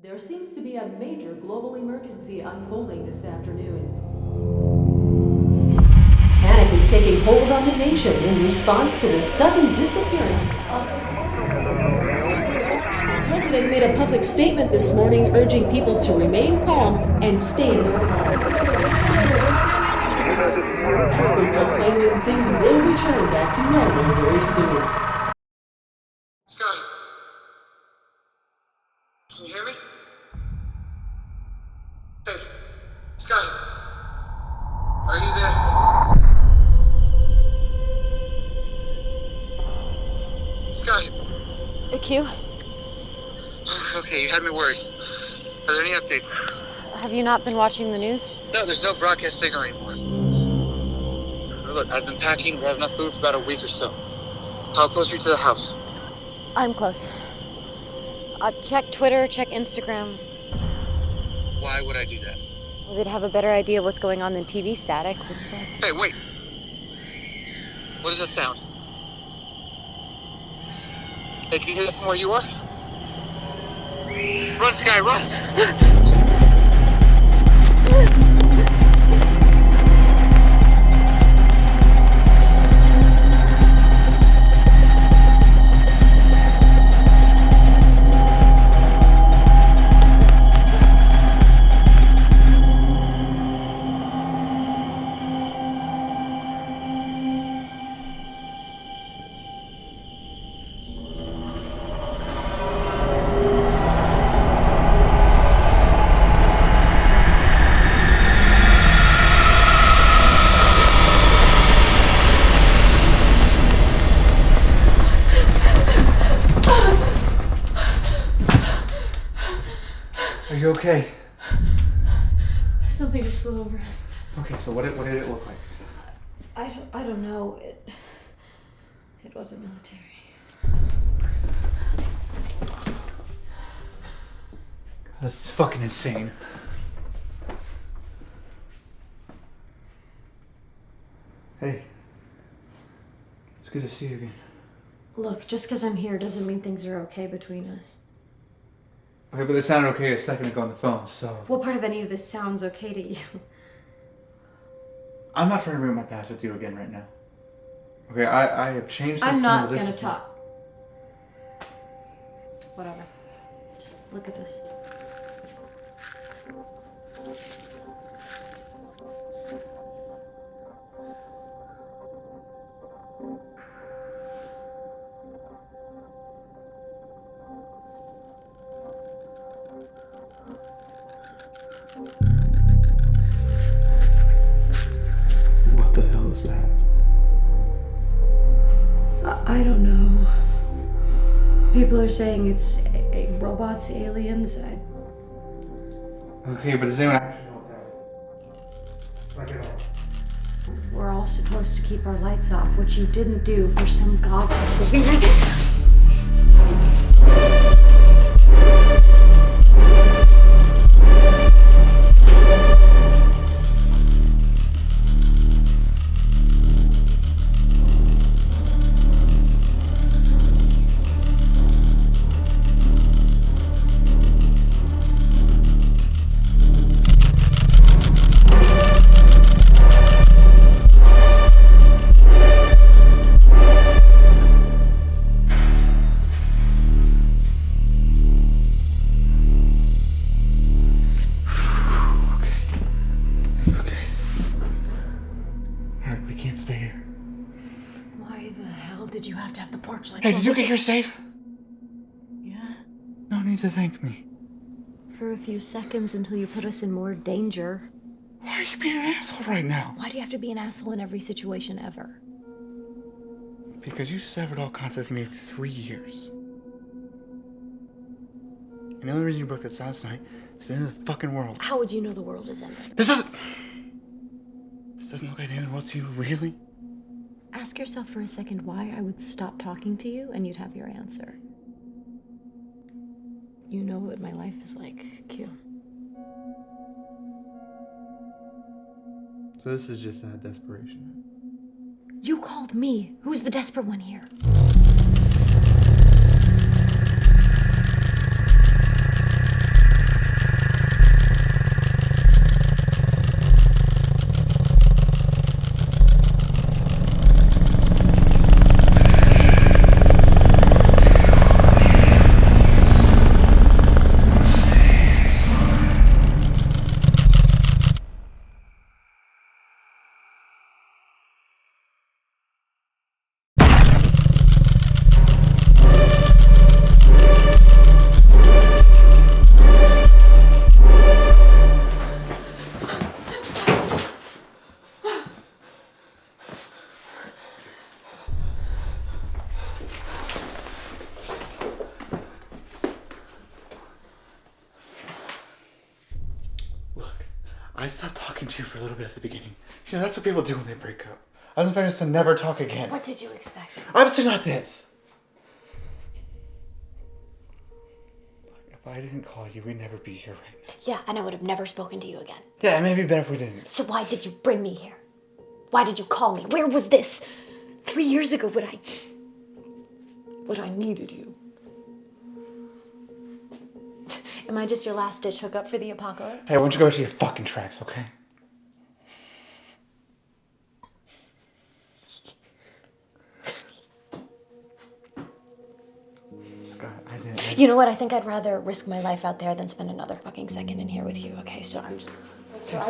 There seems to be a major global emergency unfolding this afternoon. Panic is taking hold on the nation in response to the sudden disappearance of... The president made a public statement this morning urging people to remain calm and stay in their homes. Experts are claiming things will return back to normal very soon. Scotty, can you hear me? Hey, Scotty, are you there? Q? Okay, you had me worried. Are there any updates? Have you not been watching the news? No, there's no broadcast signal anymore. Look, I've been packing. We have enough food for about a week or so. How close are you to the house? I'm close. Check Twitter, check Instagram. Why would I do that? Well, they'd have a better idea of what's going on than TV static, wouldn't they? Hey, wait. What does that sound? Hey, can you hear that from where you are? Run, Sky, run! Are you okay? Something just flew over us. Okay, so what did it look like? I don't know. It wasn't military. This is fucking insane. Hey. It's good to see you again. Look, just because I'm here doesn't mean things are okay between us. Okay, but they sounded okay a second ago on the phone, so... What part of any of this sounds okay to you? I'm not trying to bring up my past with you again right now. Okay, I have changed this. I'm not gonna talk. Whatever. Just look at this. What the hell is that? I don't know. People are saying it's robots, aliens. Okay, but does anyone actually know what that is? Like at all? We're all supposed to keep our lights off, which you didn't do for some godforsaken reason. Hey, did you get here safe? Yeah. No need to thank me. For a few seconds until you put us in more danger. Why are you being an asshole right now? Why do you have to be an asshole in every situation ever? Because you severed all contact with me for 3 years. And the only reason you broke that silence tonight is the end of the fucking world. How would you know the world is ending? This doesn't look like the end of the world to you, really? Ask yourself for a second why I would stop talking to you and you'd have your answer. You know what my life is like, Q. So this is just out of desperation. You called me. Who's the desperate one here? I stopped talking to you for a little bit at the beginning. You know, that's what people do when they break up. I was better to never talk again. What did you expect? Obviously not this. If I didn't call you, we'd never be here right now. Yeah, and I would have never spoken to you again. Yeah, it may be better if we didn't. So why did you bring me here? Why did you call me? Where was this? 3 years ago when I needed you. Am I just your last-ditch hookup for the apocalypse? Hey, why don't you go to your fucking tracks, okay? Scott, I didn't... You know what? I think I'd rather risk my life out there than spend another fucking second in here with you, okay? So I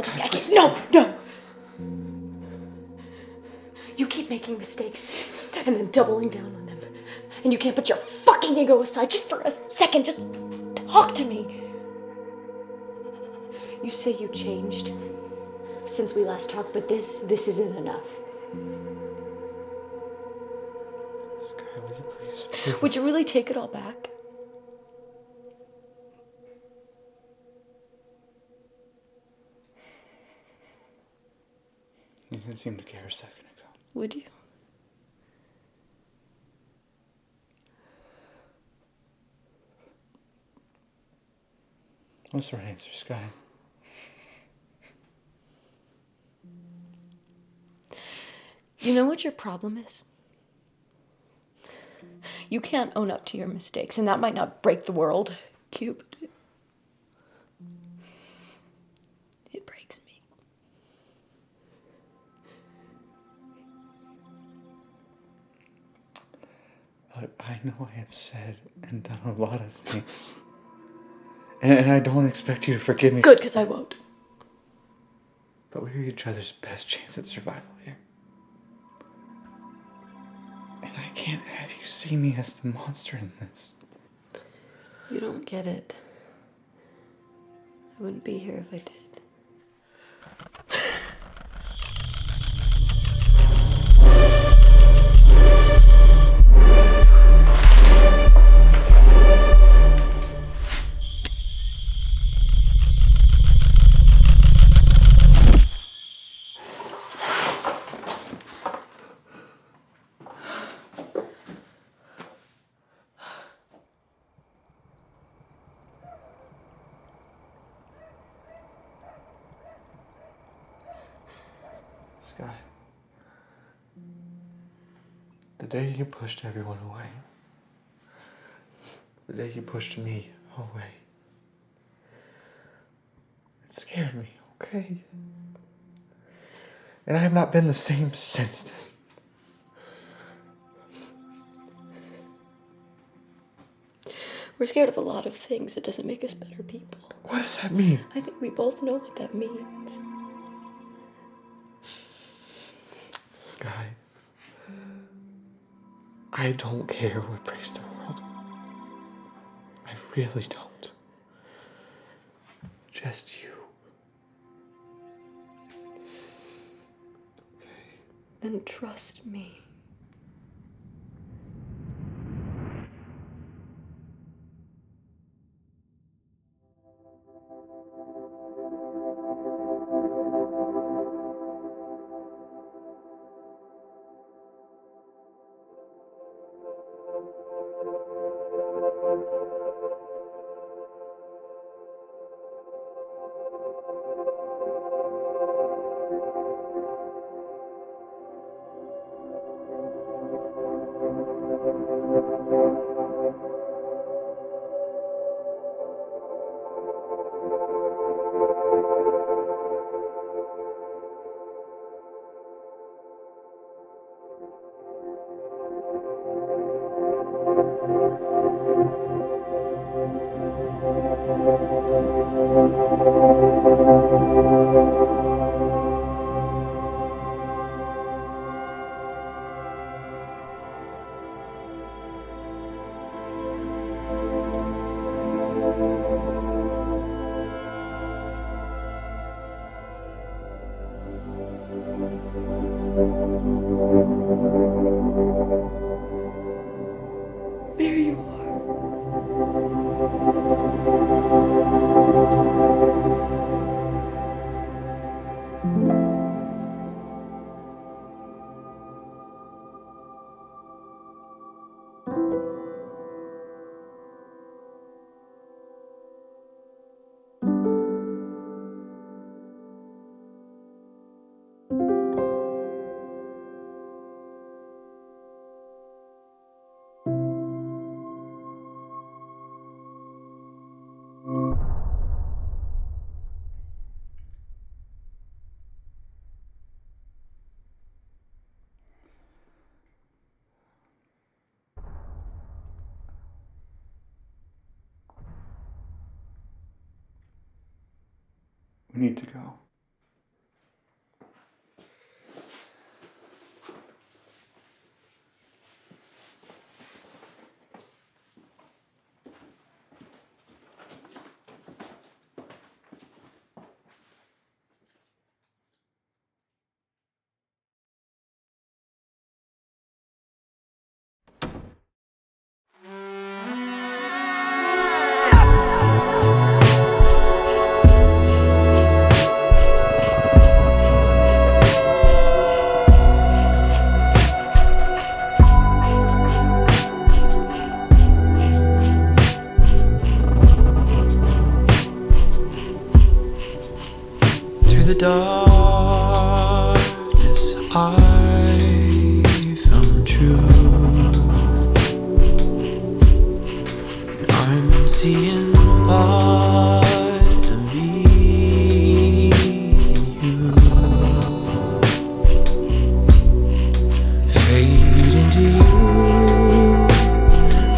can't... No! You keep making mistakes and then doubling down on them. And you can't put your fucking ego aside just for a second. Just talk to me. You say you changed since we last talked, but this isn't enough. Sky, will you please... Would you really take it all back? You didn't seem to care a second ago. Would you? What's the right answer, Sky? You know what your problem is? You can't own up to your mistakes, and that might not break the world, Q, but it breaks me. Look, I know I have said and done a lot of things. And I don't expect you to forgive me. Good, because I won't. But we're each other's best chance at survival here. And I can't have you see me as the monster in this. You don't get it. I wouldn't be here if I did. Sky, the day you pushed everyone away, the day you pushed me away, it scared me, okay? And I have not been the same since then. We're scared of a lot of things. It doesn't make us better people. What does that mean? I think we both know what that means. Sky, I don't care what breaks the world. I really don't. Just you. Okay. Then trust me. There you are. We need to go. Darkness, I found truth, and I'm seeing part of me in you. Fade into you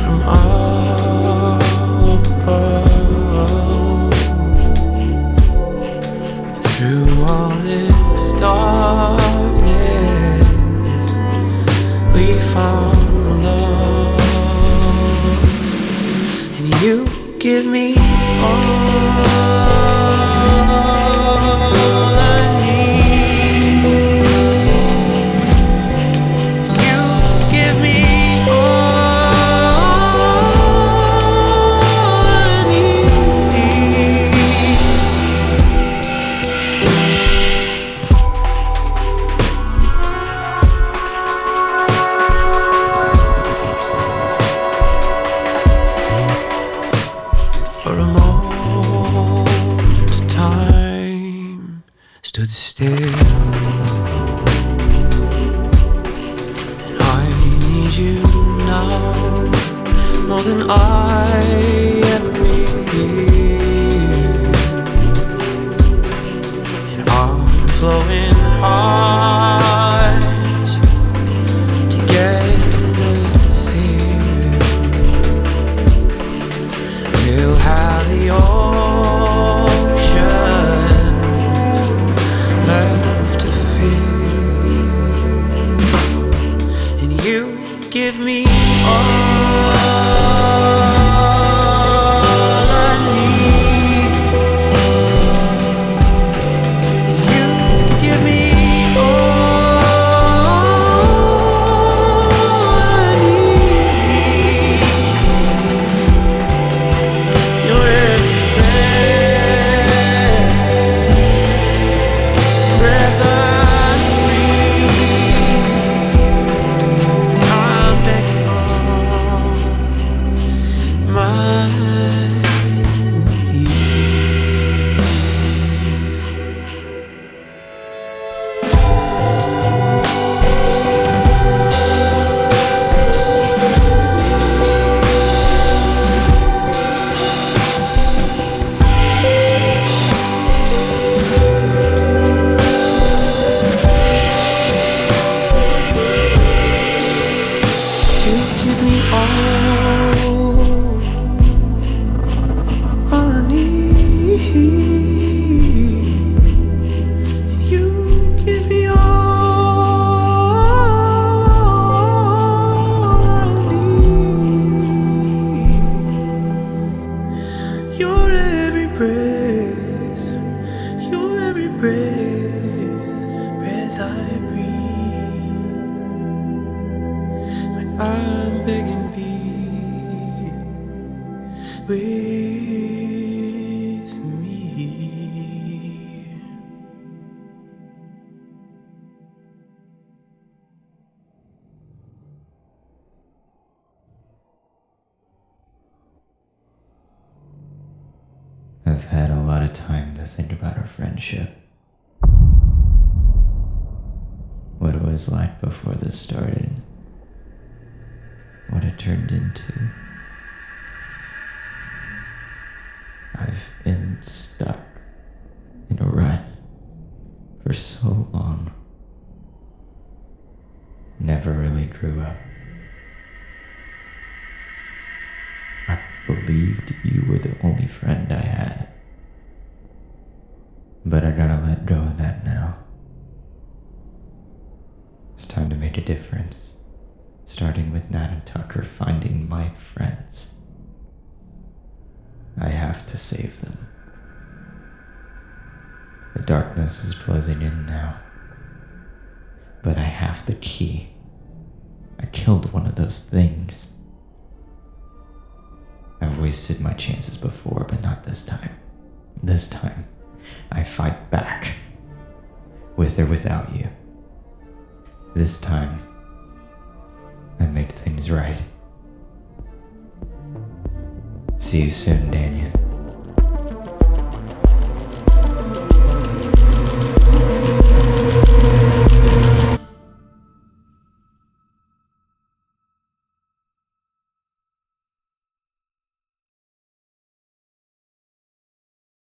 from up above. Through all this darkness, we found love, and you give me all I need. You give me all I need. For a moment, time stood still, and I need you now more than I ever will. And our flowing hearts together still. We'll have the oceans left to fill, and you give me all I need. And you give me all I need. You're every breath I breathe, and I'm begging on my knees. You give me all I need, and you give me all I need. Your every breath, your every breath I breathe. When I'm begging, be with me. I've had a lot of time to think about our friendship. What it was like before this started. What it turned into. I've been stuck in a rut for so long. Never really grew up. I believed you were the only friend I had. But I gotta let go of that now. It's time to make a difference, starting with Nat and Tucker finding my friends. I have to save them. The darkness is closing in now, but I have the key. I killed one of those things. I've wasted my chances before, but not this time. This time, I fight back, with or without you. This time, I make things right. See you soon, Daniel.